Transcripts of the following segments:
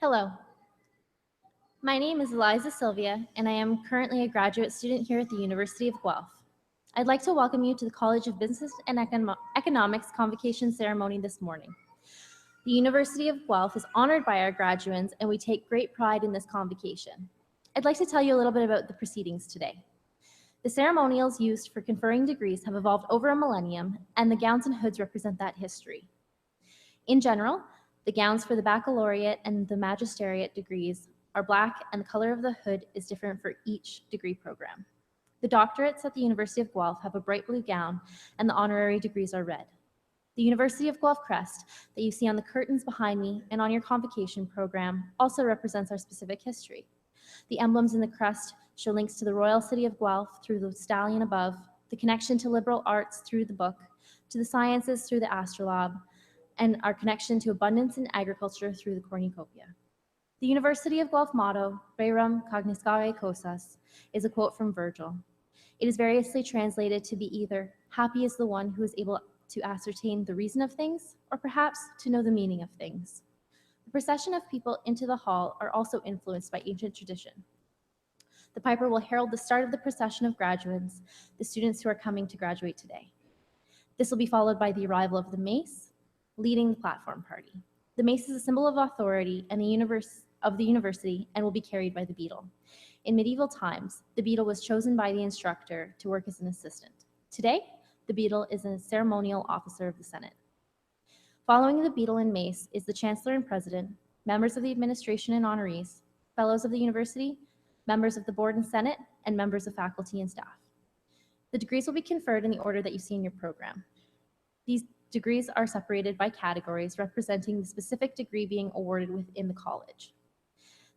Hello, my name is Eliza Sylvia, and I am currently a graduate student here at the University of Guelph. I'd like to welcome you to the College of Business and Economics Convocation ceremony this morning. The University of Guelph is honored by our graduates, and we take great pride in this convocation. I'd like to tell you a little bit about the proceedings today. The ceremonials used for conferring degrees have evolved over a millennium, and the gowns and hoods represent that history. In general, the gowns for the baccalaureate and the magisteriate degrees are black, and the color of the hood is different for each degree program. The doctorates at the University of Guelph have a bright blue gown, and the honorary degrees are red. The University of Guelph crest that you see on the curtains behind me and on your convocation program also represents our specific history. The emblems in the crest show links to the royal city of Guelph through the stallion above, the connection to liberal arts through the book, to the sciences through the astrolabe, and our connection to abundance in agriculture through the cornucopia. The University of Guelph motto, Rerum cognoscere causas, is a quote from Virgil. It is variously translated to be either happy is the one who is able to ascertain the reason of things, or perhaps to know the meaning of things. The procession of people into the hall are also influenced by ancient tradition. The piper will herald the start of the procession of graduates, the students who are coming to graduate today. This will be followed by the arrival of the mace, leading the platform party. The mace is a symbol of authority and the university and will be carried by the beadle. In medieval times, the beadle was chosen by the instructor to work as an assistant. Today, the beadle is a ceremonial officer of the Senate. Following the beadle and mace is the chancellor and president, members of the administration and honorees, fellows of the university, members of the board and senate, and members of faculty and staff. The degrees will be conferred in the order that you see in your program. These degrees are separated by categories representing the specific degree being awarded within the college.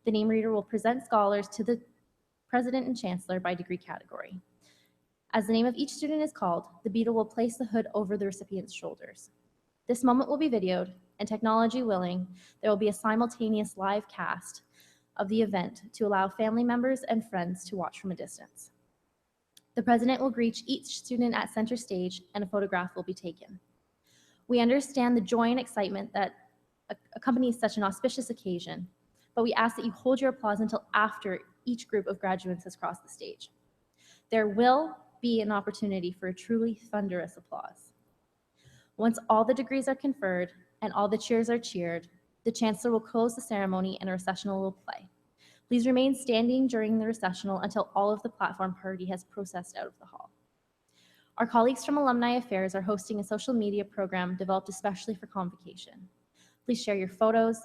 The name reader will present scholars to the president and chancellor by degree category. As the name of each student is called, the beadle will place the hood over the recipient's shoulders. This moment will be videoed, and technology willing, there will be a simultaneous live cast of the event to allow family members and friends to watch from a distance. The president will greet each student at center stage, and a photograph will be taken. We understand the joy and excitement that accompanies such an auspicious occasion, but we ask that you hold your applause until after each group of graduates has crossed the stage. There will be an opportunity for a truly thunderous applause. Once all the degrees are conferred and all the cheers are cheered, the chancellor will close the ceremony and a recessional will play. Please remain standing during the recessional until all of the platform party has processed out of the hall. Our colleagues from Alumni Affairs are hosting a social media program developed especially for Convocation. Please share your photos,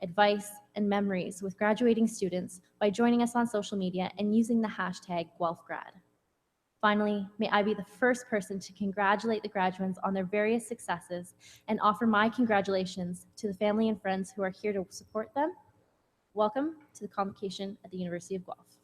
advice, and memories with graduating students by joining us on social media and using the hashtag GuelphGrad. Finally, may I be the first person to congratulate the graduates on their various successes and offer my congratulations to the family and friends who are here to support them. Welcome to the Convocation at the University of Guelph.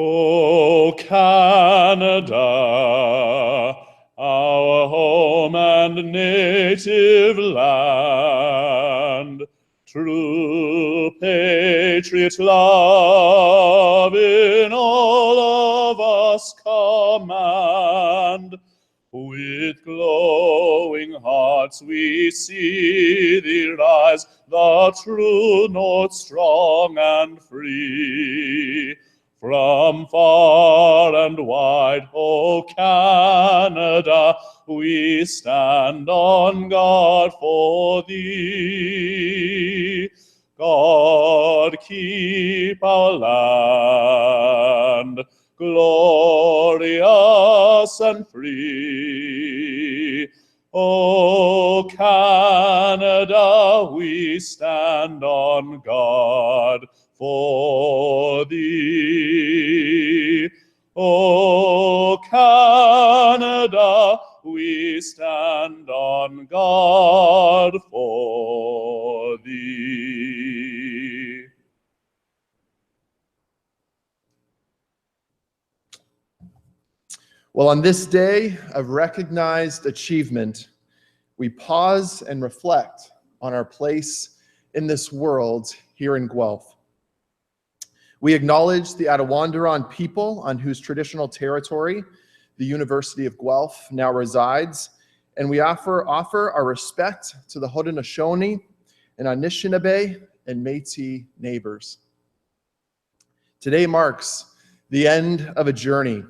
O Canada, our home and native land, true patriot love in all of us command. With glowing hearts we see thee rise, the true north strong and free. From far and wide, O Canada, we stand on guard for thee. God keep our land glorious and free. O Canada, we stand on guard for thee. O Canada, we stand on guard for thee. Well, on this day of recognized achievement, we pause and reflect on our place in this world here in Guelph. We acknowledge the Attawandaron people on whose traditional territory the University of Guelph now resides, and we offer our respect to the Haudenosaunee and Anishinaabe and Métis neighbors. Today marks the end of a journey.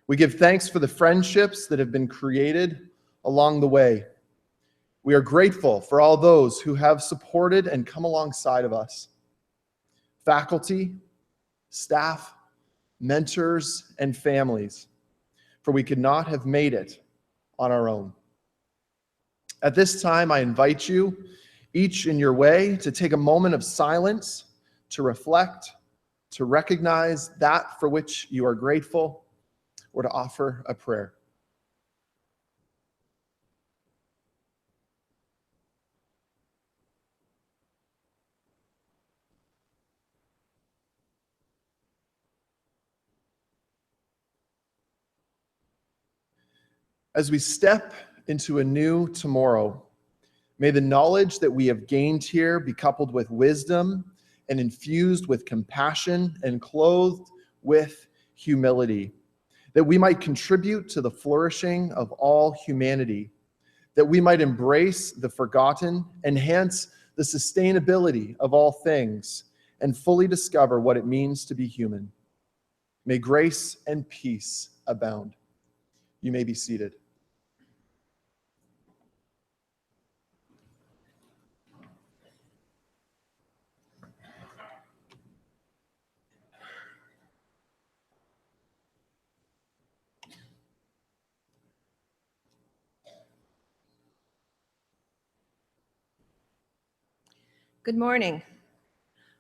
We give thanks for the friendships that have been created along the way. We are grateful for all those who have supported and come alongside of us. Faculty, staff, mentors, and families, for we could not have made it on our own. At this time, I invite you, each in your way, to take a moment of silence, to reflect, to recognize that for which you are grateful, or to offer a prayer. As we step into a new tomorrow, may the knowledge that we have gained here be coupled with wisdom and infused with compassion and clothed with humility, that we might contribute to the flourishing of all humanity, that we might embrace the forgotten, enhance the sustainability of all things, and fully discover what it means to be human. May grace and peace abound. You may be seated. Good morning.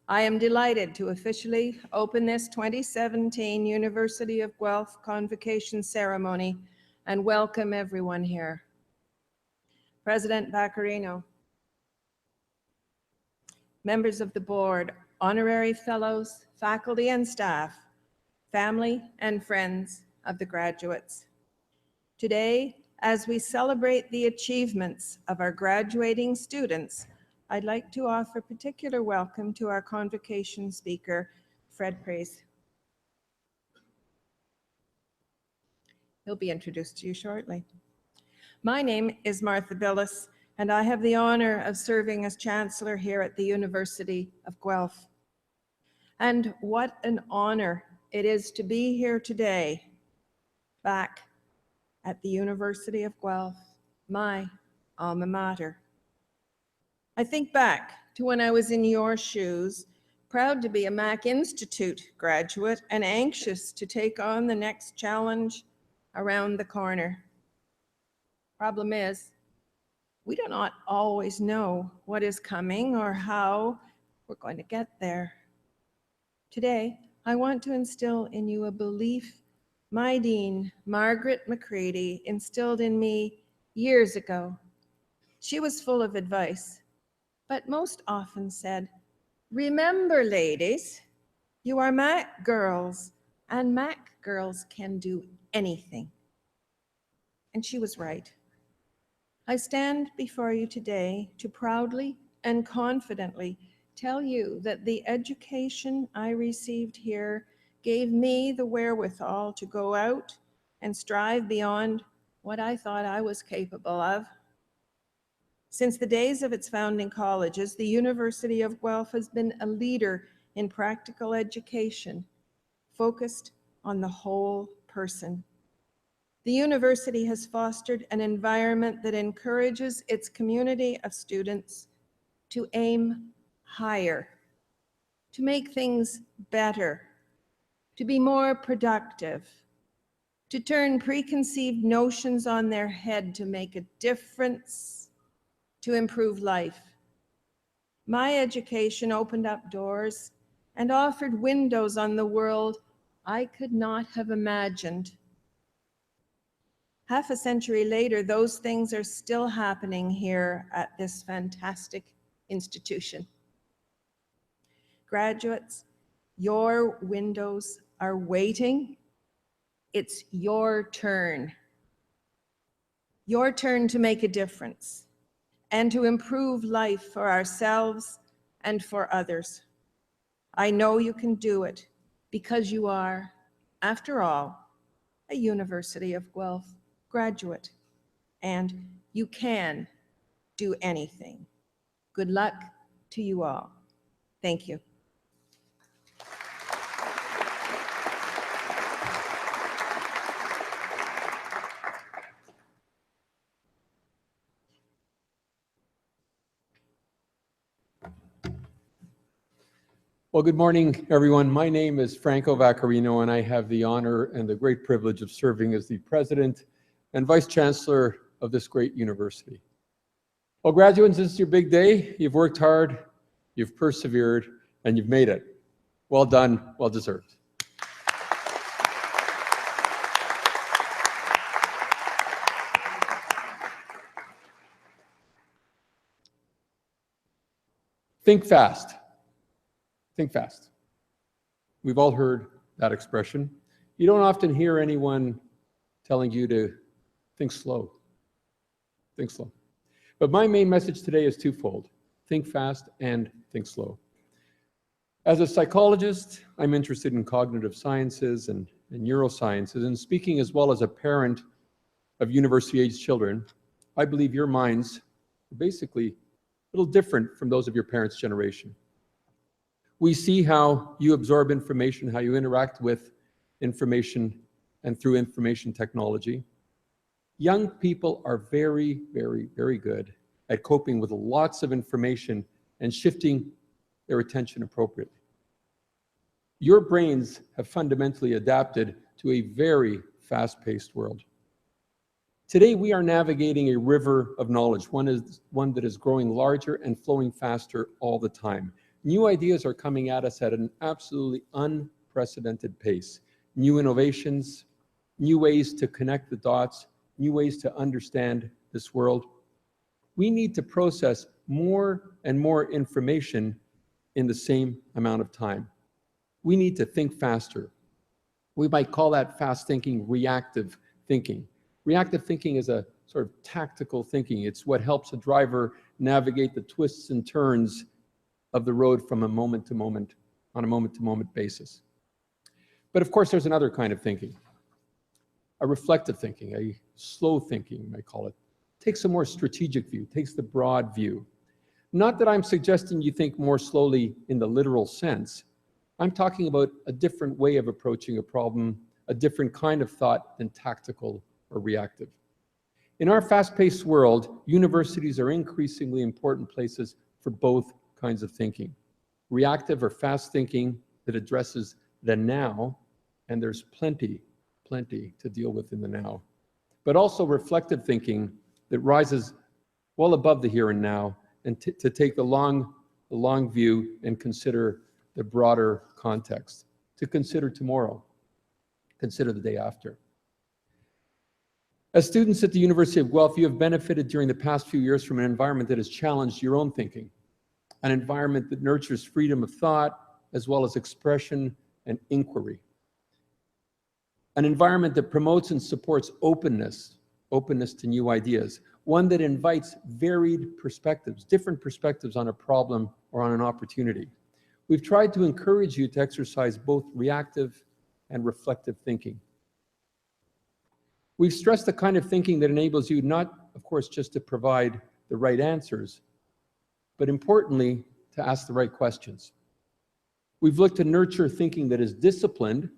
I am delighted to officially open this 2017 University of Guelph Convocation ceremony and welcome everyone here. President Vaccarino, members of the board, honorary fellows, faculty and staff, family and friends of the graduates. Today, as we celebrate the achievements of our graduating students, I'd like to offer particular welcome to our convocation speaker, Fred Praise. He'll be introduced to you shortly. My name is Martha Billis, and I have the honor of serving as Chancellor here at the University of Guelph. And what an honor it is to be here today, back at the University of Guelph, my alma mater. I think back to when I was in your shoes, proud to be a Mac Institute graduate and anxious to take on the next challenge around the corner. Problem is, we do not always know what is coming or how we're going to get there. Today, I want to instill in you a belief my dean, Margaret McCready, instilled in me years ago. She was full of advice, but most often said, "Remember, ladies, you are Mac girls, and Mac girls can do anything. And she was right. I stand before you today to proudly and confidently tell you that the education I received here gave me the wherewithal to go out and strive beyond what I thought I was capable of. Since the days of its founding colleges, the University of Guelph has been a leader in practical education, focused on the whole person. The university has fostered an environment that encourages its community of students to aim higher, to make things better, to be more productive, to turn preconceived notions on their head to make a difference, to improve life. My education opened up doors and offered windows on the world I could not have imagined. Half a century later, those things are still happening here at this fantastic institution. Graduates, your windows are waiting. It's your turn. Your turn to make a difference and to improve life for ourselves and for others. I know you can do it because you are, after all, a University of Guelph graduate, and you can do anything. Good luck to you all. Thank you. Well, good morning, everyone. My name is Franco Vaccarino, and I have the honor and the great privilege of serving as the president and vice chancellor of this great university. Well, graduates, this is your big day. You've worked hard, you've persevered, and you've made it. Well done, well deserved. Think fast. Think fast. We've all heard that expression. You don't often hear anyone telling you to think slow. Think slow. But my main message today is twofold. Think fast and think slow. As a psychologist, I'm interested in cognitive sciences and neurosciences, and speaking as well as a parent of university-age children, I believe your minds are basically a little different from those of your parents' generation. We see how you absorb information, how you interact with information and through information technology. Young people are very, very, very good at coping with lots of information and shifting their attention appropriately. Your brains have fundamentally adapted to a very fast-paced world. Today, we are navigating a river of knowledge, one that is growing larger and flowing faster all the time. New ideas are coming at us at an absolutely unprecedented pace. New innovations, new ways to connect the dots, new ways to understand this world. We need to process more and more information in the same amount of time. We need to think faster. We might call that fast thinking reactive thinking. Reactive thinking is a sort of tactical thinking. It's what helps a driver navigate the twists and turns of the road from a moment to moment, on a moment to moment basis. But of course, there's another kind of thinking, a reflective thinking, a slow thinking, you might call it. Takes a more strategic view, takes the broad view. Not that I'm suggesting you think more slowly in the literal sense. I'm talking about a different way of approaching a problem, a different kind of thought than tactical or reactive. In our fast-paced world, universities are increasingly important places for both kinds of thinking. Reactive or fast thinking that addresses the now, and there's plenty to deal with in the now. But also reflective thinking that rises well above the here and now, and to take the long view and consider the broader context, to consider tomorrow, consider the day after. As students at the University of Guelph, you have benefited during the past few years from an environment that has challenged your own thinking, an environment that nurtures freedom of thought, as well as expression and inquiry. an environment that promotes and supports openness to new ideas, one that invites varied perspectives, different perspectives on a problem or on an opportunity. We've tried to encourage you to exercise both reactive and reflective thinking. We've stressed the kind of thinking that enables you not, of course, just to provide the right answers, but importantly, to ask the right questions. We've looked to nurture thinking that is disciplined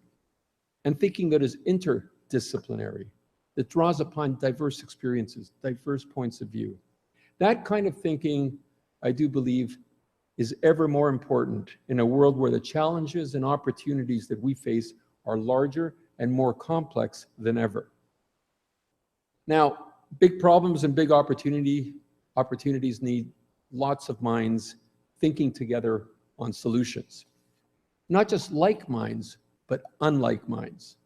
and thinking that is interdisciplinary, that draws upon diverse experiences, diverse points of view. That kind of thinking, I do believe, is ever more important in a world where the challenges and opportunities that we face are larger and more complex than ever. Now, big problems and big opportunities need lots of minds thinking together on solutions. Not just like minds, but unlike minds.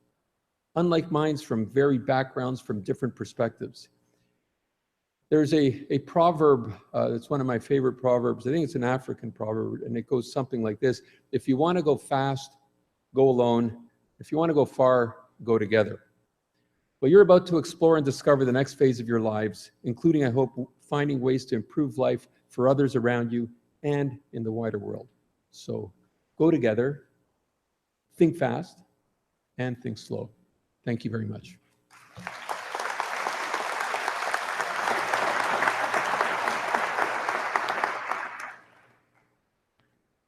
Unlike minds from varied backgrounds, from different perspectives. There's a proverb, it's one of my favorite proverbs. I think it's an African proverb, and it goes something like this: if you want to go fast, go alone. If you want to go far, go together. Well, you're about to explore and discover the next phase of your lives, including, I hope, finding ways to improve life for others around you and in the wider world. So go together, think fast, and think slow. Thank you very much.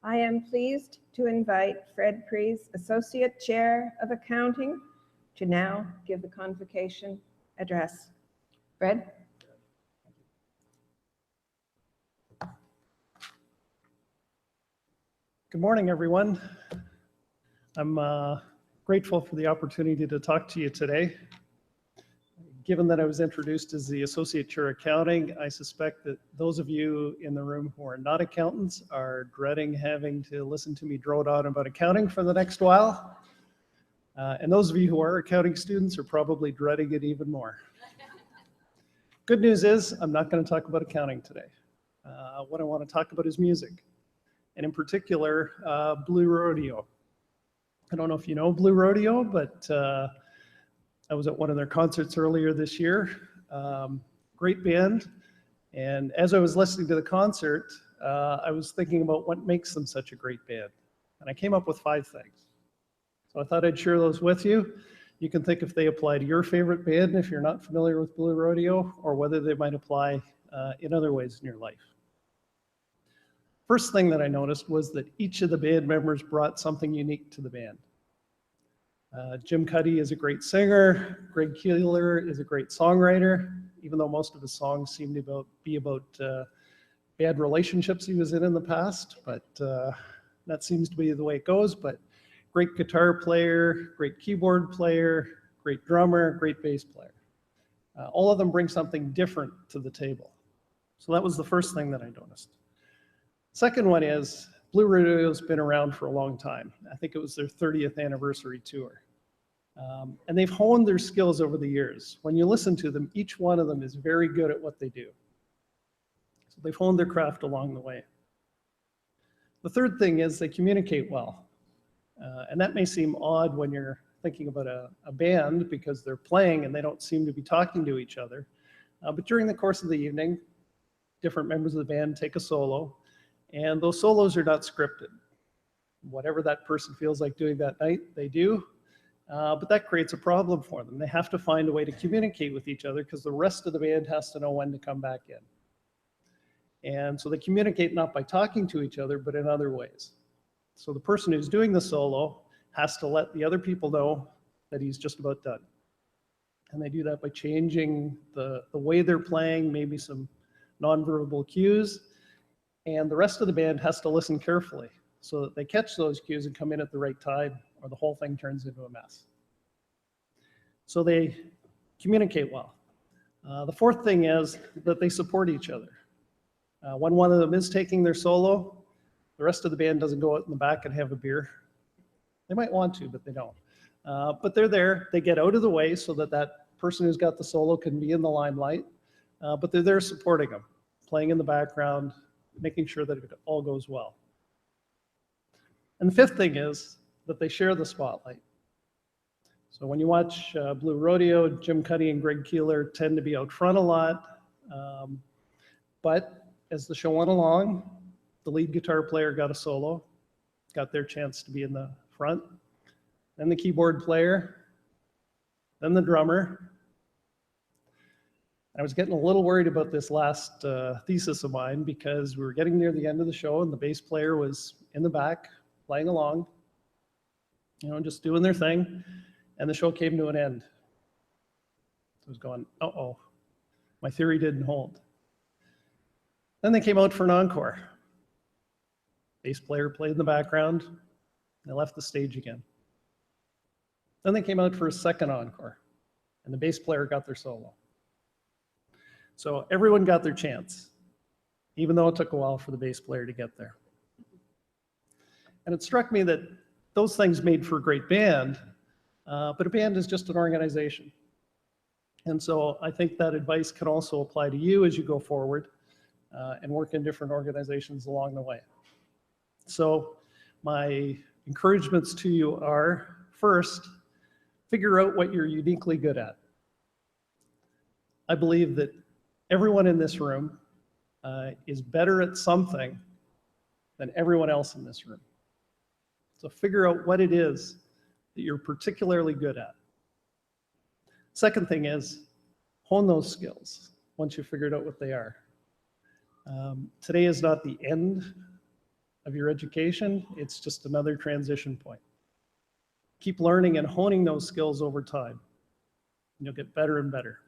I am pleased to invite Fred Prees, Associate Chair of Accounting, to now give the Convocation address. Fred? Good morning, everyone. I'm grateful for the opportunity to talk to you today. Given that I was introduced as the Associate Chair of Accounting, I suspect that those of you in the room who are not accountants are dreading having to listen to me drone on about accounting for the next while. And those of you who are accounting students are probably dreading it even more. Good news is I'm not going to talk about accounting today. What I want to talk about is music, and in particular, Blue Rodeo. I don't know if you know Blue Rodeo, but I was at one of their concerts earlier this year. Great band. And as I was listening to the concert, I was thinking about what makes them such a great band. And I came up with 5 things. So I thought I'd share those with you. You can think if they apply to your favorite band if you're not familiar with Blue Rodeo, or whether they might apply in other ways in your life. First thing that I noticed was that each of the band members brought something unique to the band. Jim Cuddy is a great singer. Greg Keeler is a great songwriter, even though most of his songs seem to be about bad relationships he was in the past, but that seems to be the way it goes. But great guitar player, great keyboard player, great drummer, great bass player. All of them bring something different to the table. So that was the first thing that I noticed. Second one is Blue Rodeo's been around for a long time. I think it was their 30th anniversary tour. And they've honed their skills over the years. When you listen to them, each one of them is very good at what they do. So they've honed their craft along the way. The third thing is they communicate well. And that may seem odd when you're thinking about a band because they're playing and they don't seem to be talking to each other. But during the course of the evening, different members of the band take a solo, and those solos are not scripted. Whatever that person feels like doing that night, they do. But that creates a problem for them. They have to find a way to communicate with each other because the rest of the band has to know when to come back in. And so they communicate not by talking to each other, but in other ways. So the person who's doing the solo has to let the other people know that he's just about done. And they do that by changing the way they're playing, maybe some nonverbal cues. And the rest of the band has to listen carefully so that they catch those cues and come in at the right time, or the whole thing turns into a mess. So they communicate well. The fourth thing is that they support each other. When one of them is taking their solo, the rest of the band doesn't go out in the back and have a beer. They might want to, but they don't. But they're there. They get out of the way so that that person who's got the solo can be in the limelight. But they're there supporting them, playing in the background, making sure that it all goes well. And the fifth thing is that they share the spotlight. So when you watch Blue Rodeo, Jim Cuddy and Greg Keeler tend to be out front a lot. But as the show went along, the lead guitar player got a solo, got their chance to be in the front, then the keyboard player, then the drummer. I was getting a little worried about this last thesis of mine because we were getting near the end of the show and the bass player was in the back playing along, just doing their thing, and the show came to an end. I was going, uh-oh, my theory didn't hold. Then they came out for an encore. Bass player played in the background, and they left the stage again. Then they came out for a second encore, and the bass player got their solo. So everyone got their chance, even though it took a while for the bass player to get there. And it struck me that those things made for a great band, but a band is just an organization. And so I think that advice can also apply to you as you go forward and work in different organizations along the way. So my encouragements to you are, first, figure out what you're uniquely good at. I believe that everyone in this room is better at something than everyone else in this room. So figure out what it is that you're particularly good at. Second thing is hone those skills once you've figured out what they are. Today is not the end of your education, it's just another transition point. Keep learning and honing those skills over time, and you'll get better and better.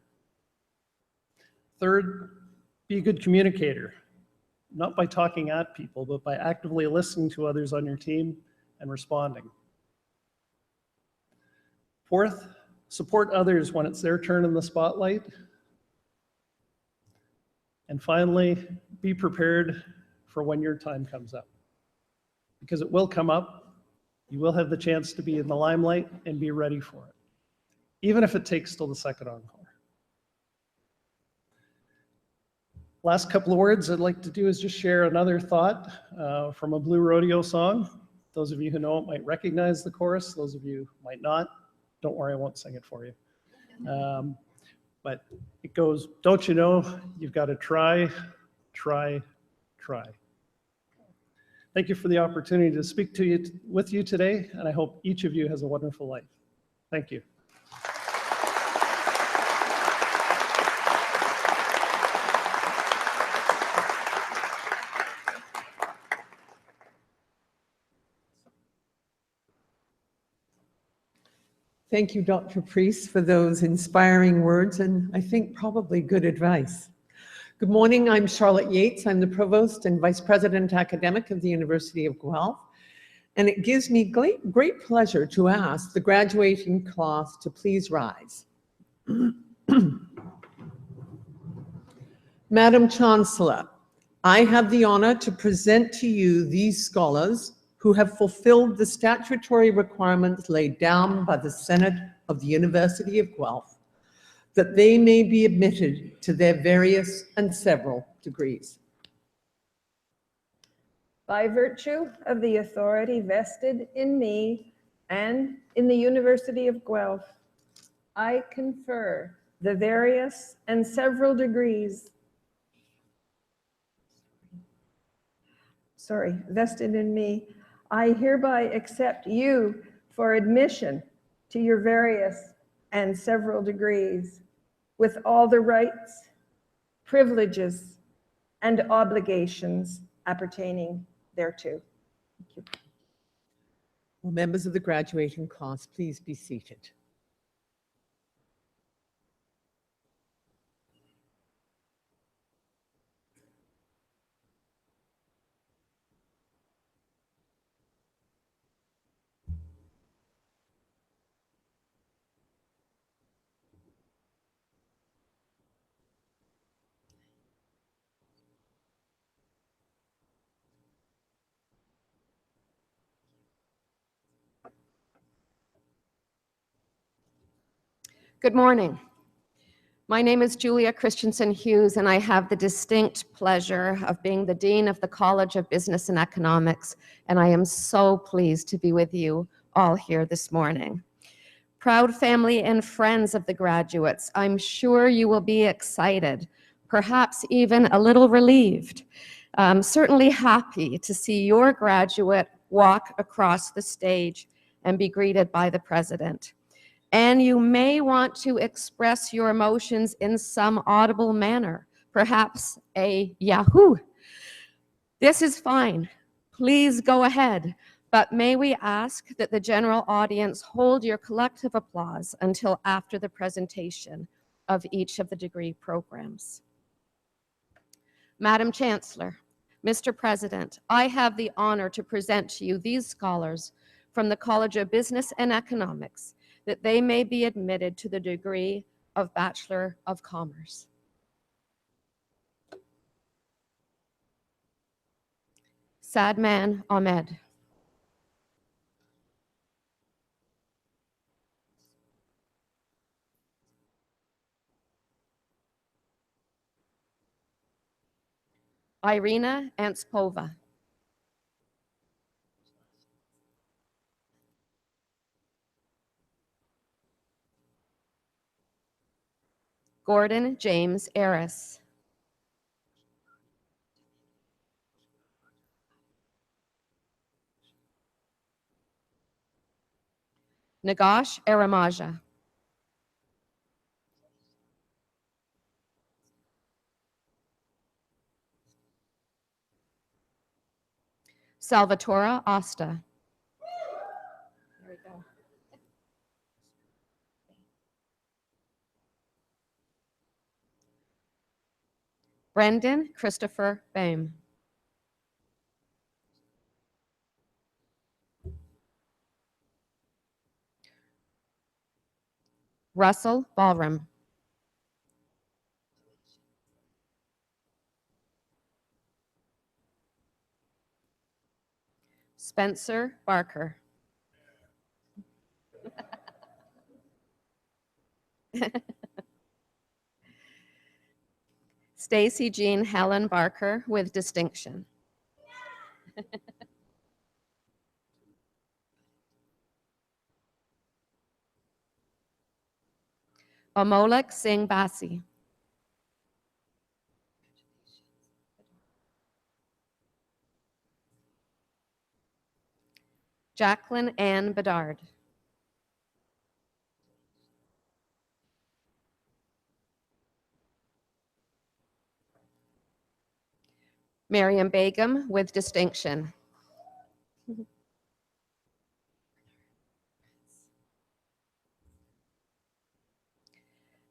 Third, be a good communicator, not by talking at people, but by actively listening to others on your team and responding. Fourth, support others when it's their turn in the spotlight. And finally, be prepared for when your time comes up, because it will come up. You will have the chance to be in the limelight and be ready for it, even if it takes till the second encore. Last couple of words I'd like to do is just share another thought from a Blue Rodeo song. Those of you who know it might recognize the chorus. Those of you who might not, don't worry, I won't sing it for you. But it goes, don't you know, you've got to try, try, try. Thank you for the opportunity to speak to you with you today, and I hope each of you has a wonderful life. Thank you. Thank you, Dr. Priest, for those inspiring words and I think probably good advice. Good morning, I'm Charlotte Yates. I'm the Provost and Vice President Academic of the University of Guelph. And it gives me great pleasure to ask the graduating class to please rise. Madam Chancellor, I have the honor to present to you these scholars who have fulfilled the statutory requirements laid down by the Senate of the University of Guelph, that they may be admitted to their various and several degrees. By virtue of the authority vested in me and in the University of Guelph, I confer the various and several degrees vested in me. I hereby accept you for admission to your various and several degrees with all the rights, privileges, and obligations appertaining thereto. Thank you. Will members of the graduating class please be seated? Good morning. My name is Julia Christensen Hughes, and I have the distinct pleasure of being the Dean of the College of Business and Economics, and I am so pleased to be with you all here this morning. Proud family and friends of the graduates, I'm sure you will be excited, perhaps even a little relieved, certainly happy to see your graduate walk across the stage and be greeted by the president. And you may want to express your emotions in some audible manner, perhaps a Yahoo. This is fine. Please go ahead. But may we ask that the general audience hold your collective applause until after the presentation of each of the degree programs. Madam Chancellor, Mr. President, I have the honor to present to you these scholars from the College of Business and Economics, that they may be admitted to the degree of Bachelor of Commerce. Sadman Ahmed. Irina Antspova. Gordon James Aris. Nagash Aramaja. Salvatore Asta. There we go. Brendan Christopher Boehm. Russell Ballram. Spencer Barker. Stacy Jean Helen Barker with distinction. Amolek Singh Basi. Jacqueline Ann Bedard. Miriam Begum with distinction.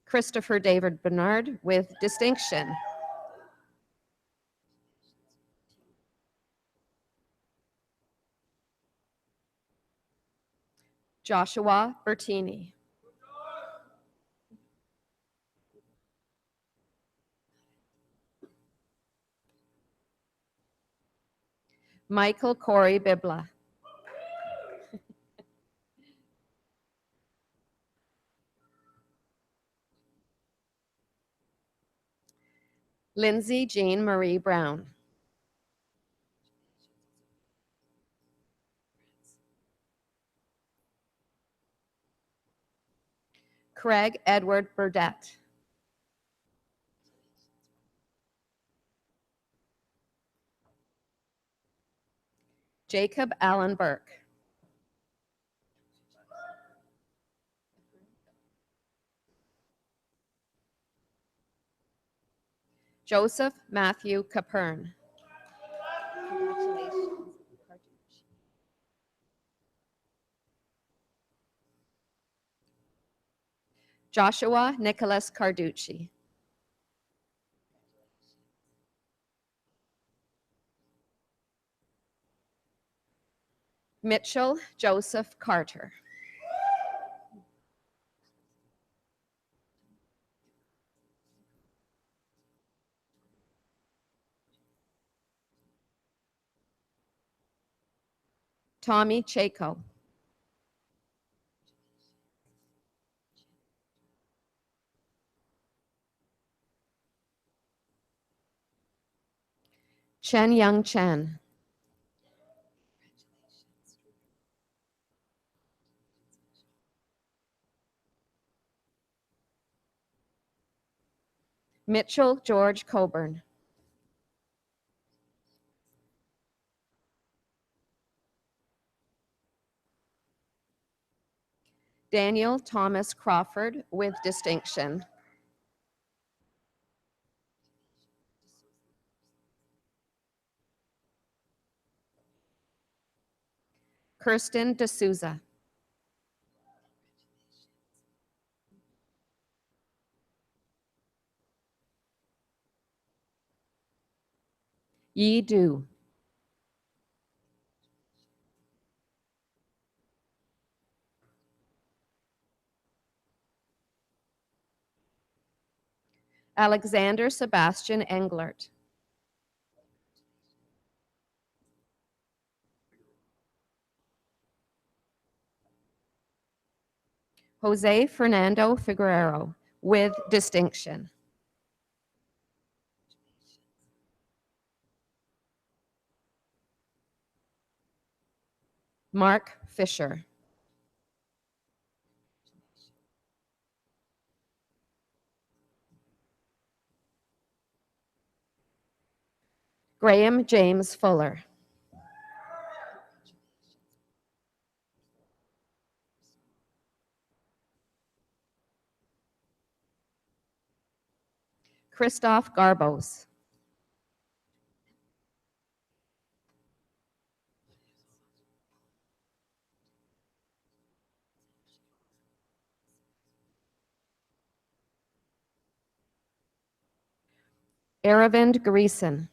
Christopher David Bernard with distinction. Joshua Bertini. Michael Corey Bibla. Lindsay Jean Marie Brown. Craig Edward Burdett. Jacob Allen Burke. Joseph Matthew Capern. Congratulations. Joshua Nicholas Carducci. Mitchell Joseph Carter. Tommy Chaco. Chen Young Chen. Mitchell George Coburn. Daniel Thomas Crawford with distinction. Kirsten D'Souza. Yi Du. Alexander Sebastian Englert. Jose Fernando Figueroa with distinction. Mark Fisher. Graham James Fuller. Christoph Garbos. Aravind Greason.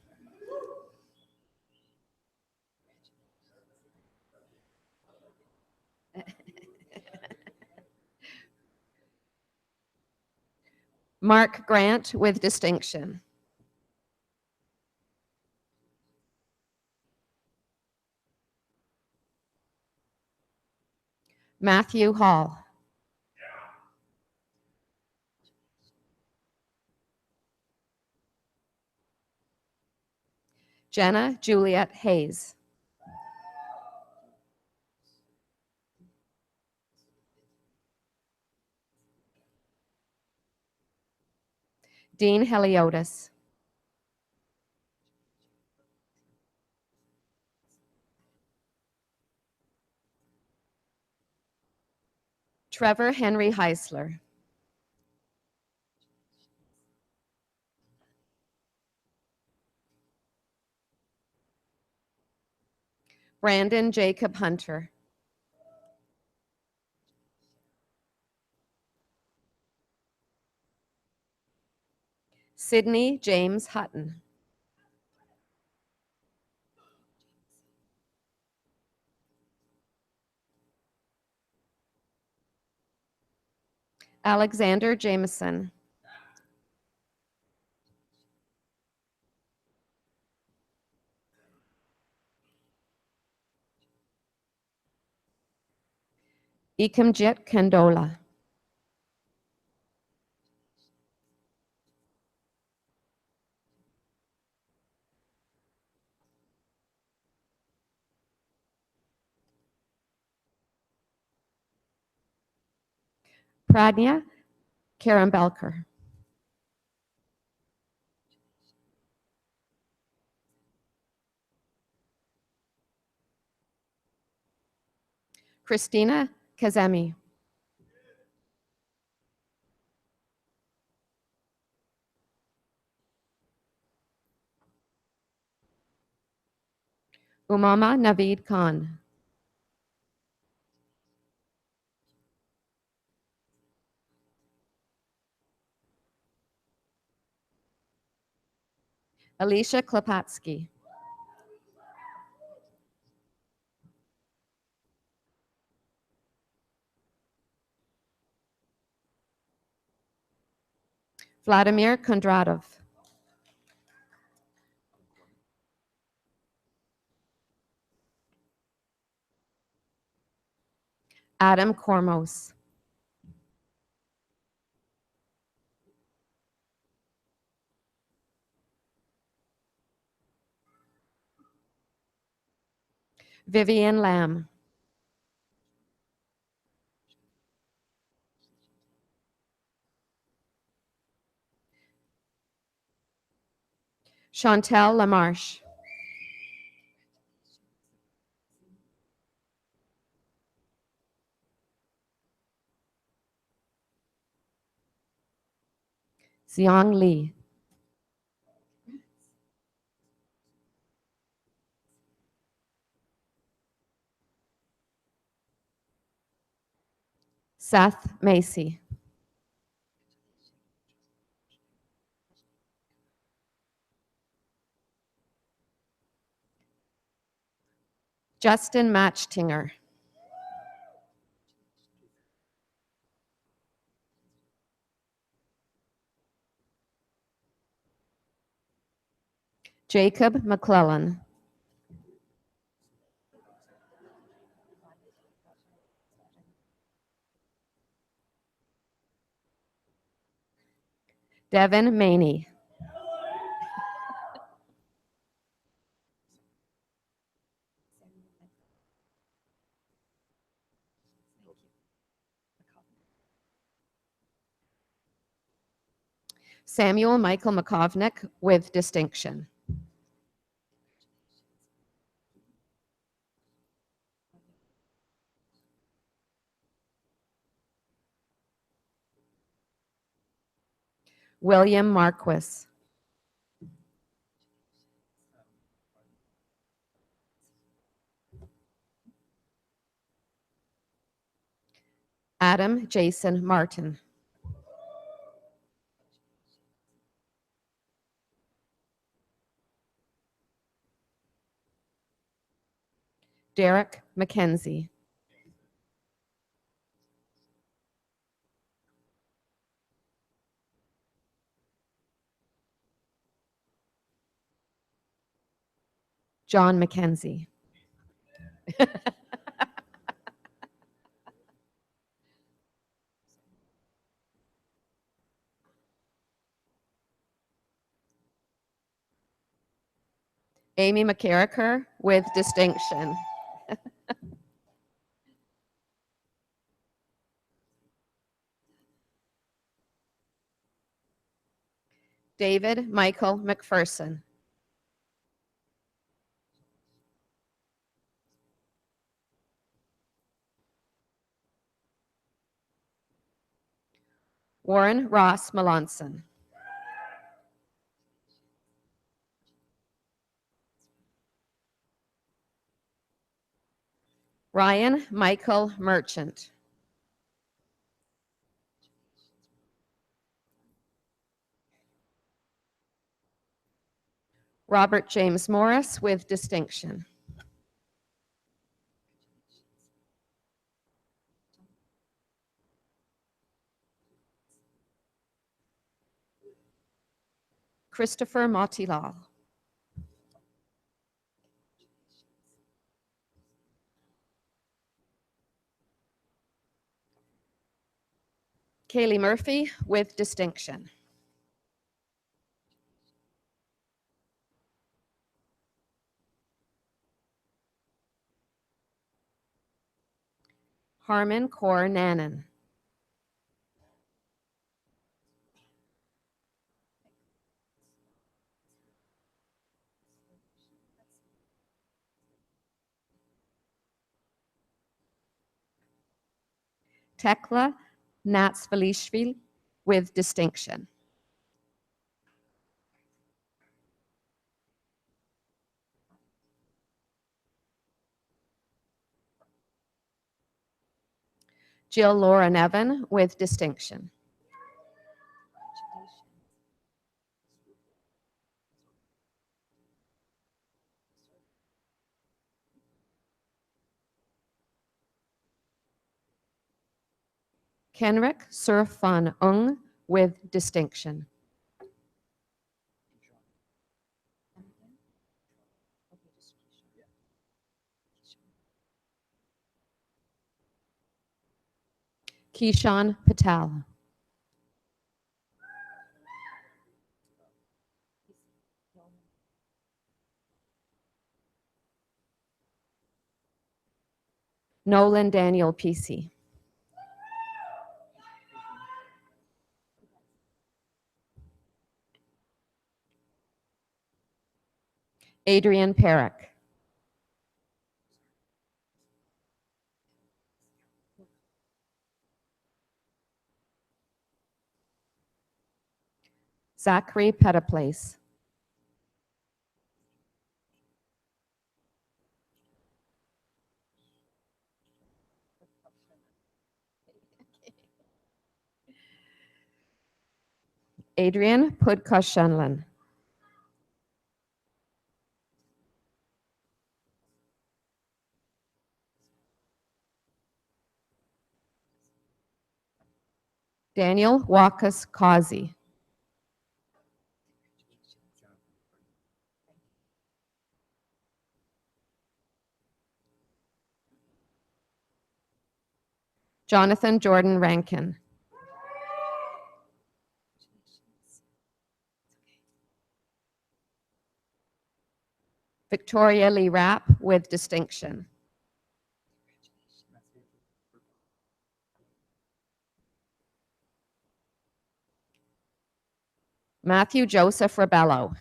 Mark Grant with distinction. Matthew Hall. Jenna Juliet Hayes. Dean Heliotis. Trevor Henry Heisler. Brandon Jacob Hunter. Sydney James Hutton. Alexander Jameson. Ikamjit Kandola. Pradnya Karambelkar. Christina Kazemi. Umama Naveed Khan. Alicia Klapatsky. Vladimir Kondratov. Adam Kormos. Vivian Lamb. Chantel Lamarche. Xiang Li. Seth Macy. Justin Matchtinger. Jacob McClellan. Devin Maney. Samuel Michael McCovnick with distinction. William Marquis. Adam Jason Martin. Derek McKenzie. John McKenzie. Amy McCarricker with distinction. David Michael McPherson. Warren Ross Melanson. Ryan Michael Merchant. Robert James Morris with distinction. Christopher Motilal. Kaylee Murphy with distinction. Harmon Kaur Nanan. Tekla Natsvalishvili with distinction. Jill Laura Nevin with distinction. Kenrick Surfan Ung with distinction. Keishan Patel. Nolan Daniel PC. Adrian Perrick. Zachary Pettiplace. Adrian Pudkoshenlin. Daniel Wakas Kazi. Jonathan Jordan Rankin. Victoria Lee Rapp with distinction. Matthew Joseph Rebello.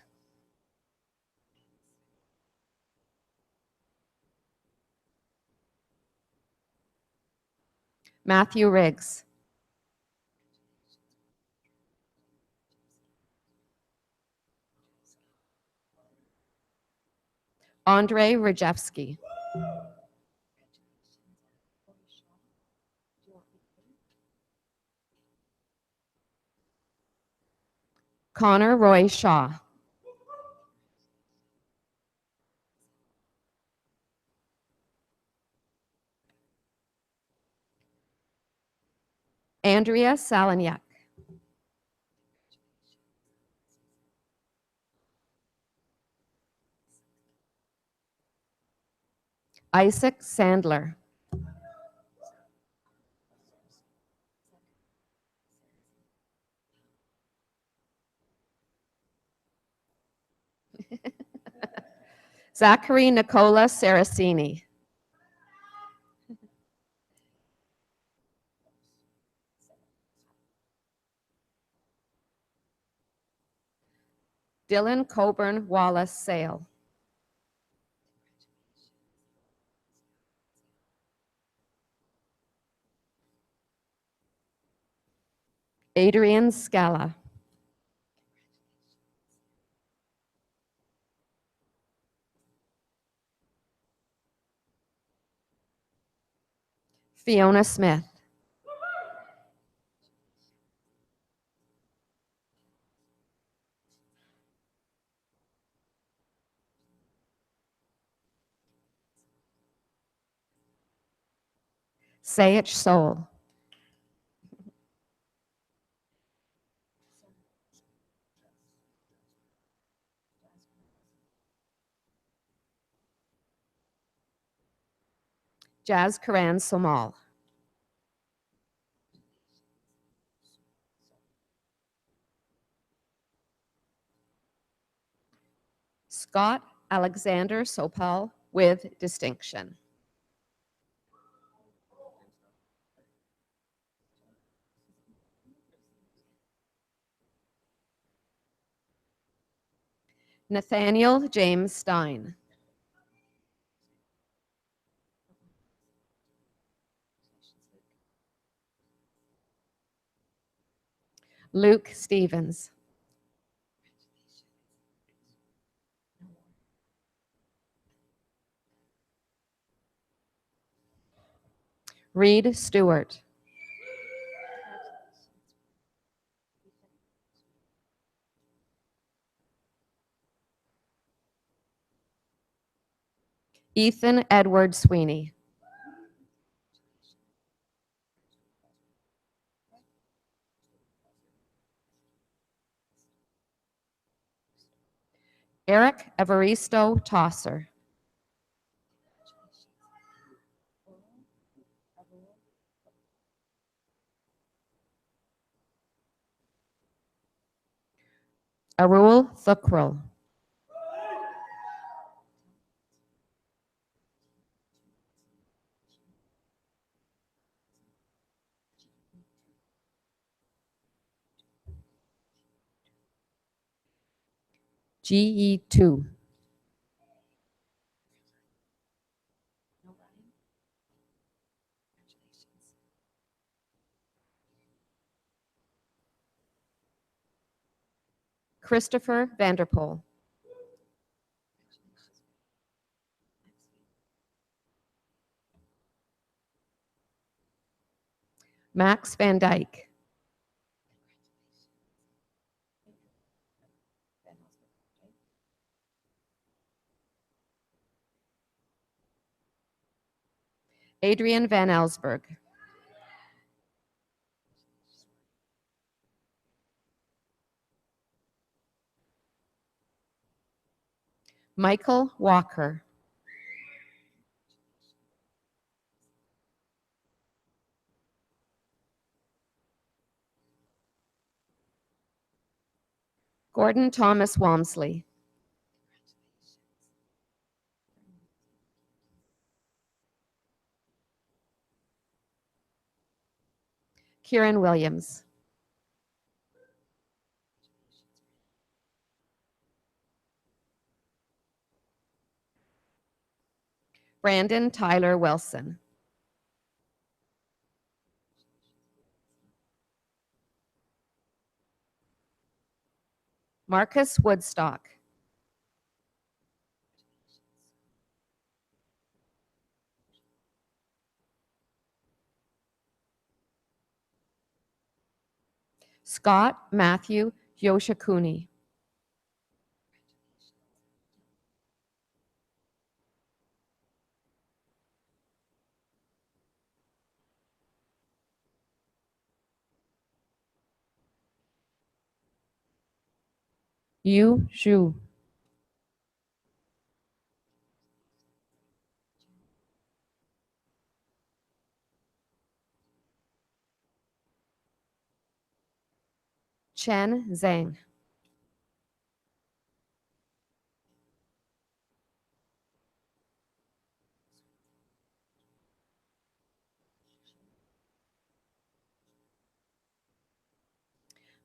Matthew Riggs. Andre Rajewski. Connor Roy Shaw. Andrea Salaniak. Isaac Sandler. Zachary Nicola Saracini. Dylan Coburn Wallace Sale. Adrian Scala. Fiona Smith. Sayich Soul. Jazz Karan Somal. Scott Alexander Sopal with distinction. Nathaniel James Stein. Luke Stevens. Reed Stewart. Ethan Edward Sweeney. Eric Evaristo Tosser. Arul Thukral. GE2. Christopher Vanderpool. Max Van Dyke. Adrian Van Elsberg. Michael Walker. Gordon Thomas Walmsley. Kieran Williams. Brandon Tyler Wilson. Marcus Woodstock. Scott Matthew Yoshikuni. Yu Zhu. Chen Zhang.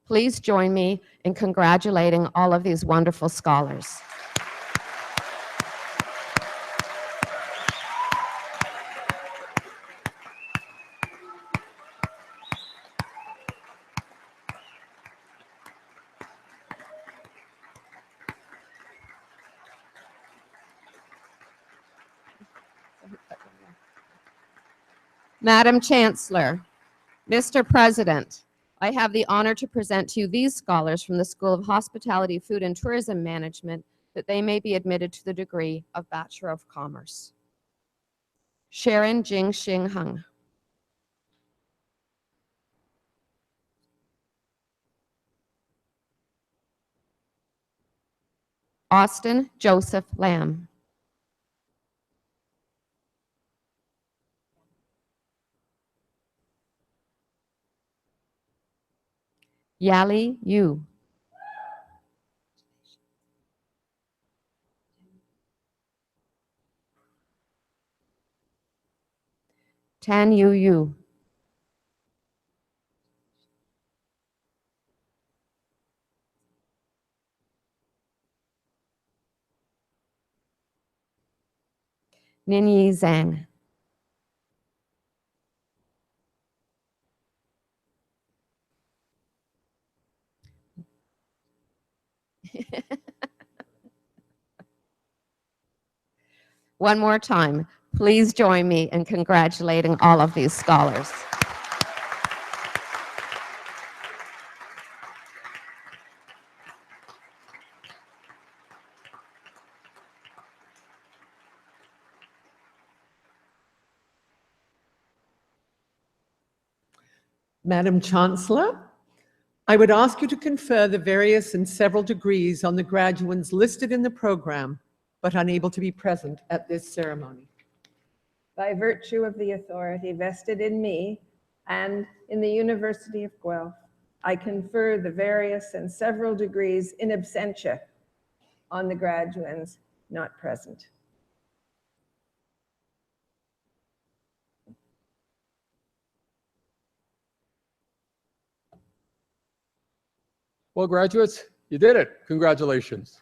Please join me in congratulating all of these wonderful scholars. Madam Chancellor, Mr. President, I have the honor to present to you these scholars from the School of Hospitality, Food and Tourism Management that they may be admitted to the degree of Bachelor of Commerce. Sharon Jing Xing Hung. Austin Joseph Lamb. Yali Yu. Tan Yu Yu. Ninyi Zhang. One more time, please join me in congratulating all of these scholars. Madam Chancellor, I would ask you to confer the various and several degrees on the graduates listed in the program, but unable to be present at this ceremony. By virtue of the authority vested in me and in the University of Guelph, I confer the various and several degrees in absentia on the graduands not present. Well, graduates, you did it. Congratulations.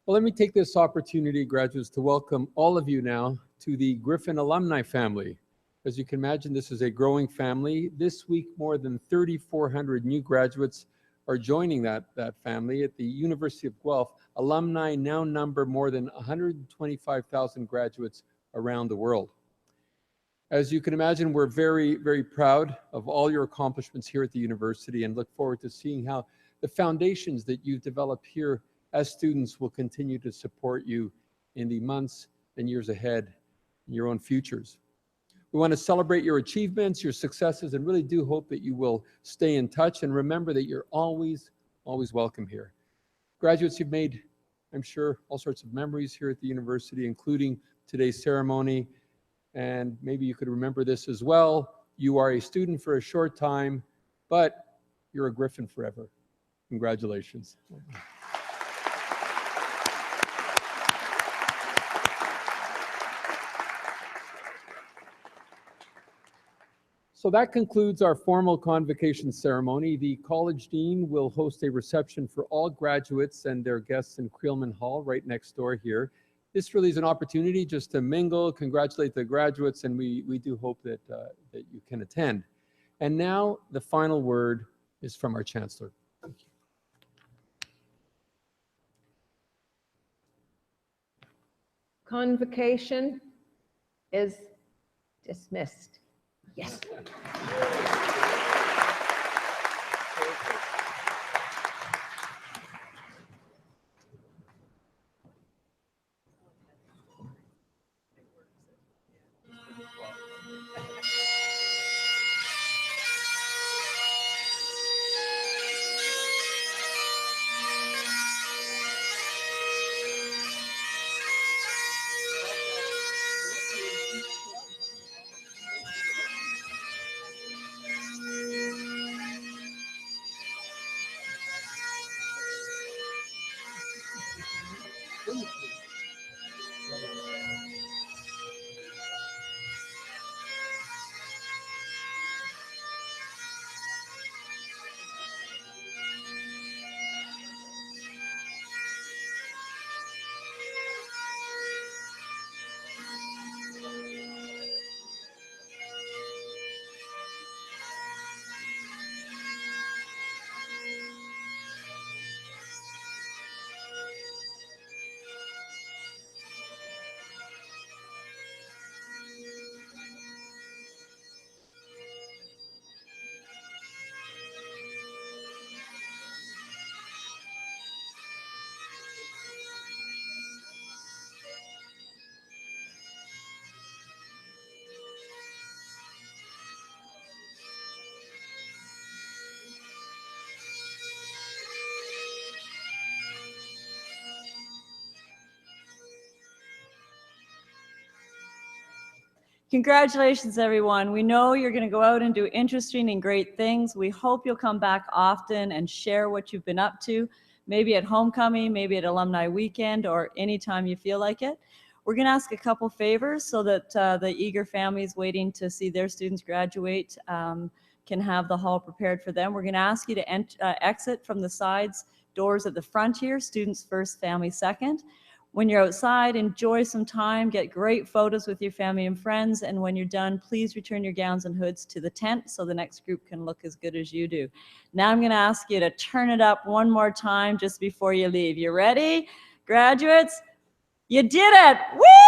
Well, let me take this opportunity, graduates, to welcome all of you now to the Griffin alumni family. As you can imagine, this is a growing family. This week, more than 3,400 new graduates are joining that family at the University of Guelph. Alumni now number more than 125,000 graduates around the world. As you can imagine, we're very, very proud of all your accomplishments here at the university and look forward to seeing how the foundations that you've developed here as students will continue to support you in the months and years ahead in your own futures. We want to celebrate your achievements, your successes, and really do hope that you will stay in touch and remember that you're always, always welcome here. Graduates, you've made, I'm sure, all sorts of memories here at the university, including today's ceremony. And maybe you could remember this as well. You are a student for a short time, but you're a Griffin forever. Congratulations. So that concludes our formal convocation ceremony. The college dean will host a reception for all graduates and their guests in Creelman Hall right next door here. This really is an opportunity just to mingle, congratulate the graduates, and we do hope that you can attend. And now the final word is from our chancellor. Thank you. Convocation is dismissed. Yes. Congratulations, everyone. We know you're going to go out and do interesting and great things. We hope you'll come back often and share what you've been up to, maybe at homecoming, maybe at alumni weekend, or anytime you feel like it. We're going to ask a couple favors so that the eager families waiting to see their students graduate can have the hall prepared for them. We're going to ask you to exit from the sides doors at the front here, students first, family second. When you're outside, enjoy some time, get great photos with your family and friends, and when you're done, please return your gowns and hoods to the tent so the next group can look as good as you do. Now I'm going to ask you to turn it up one more time just before you leave. You ready? Graduates, you did it! Woo!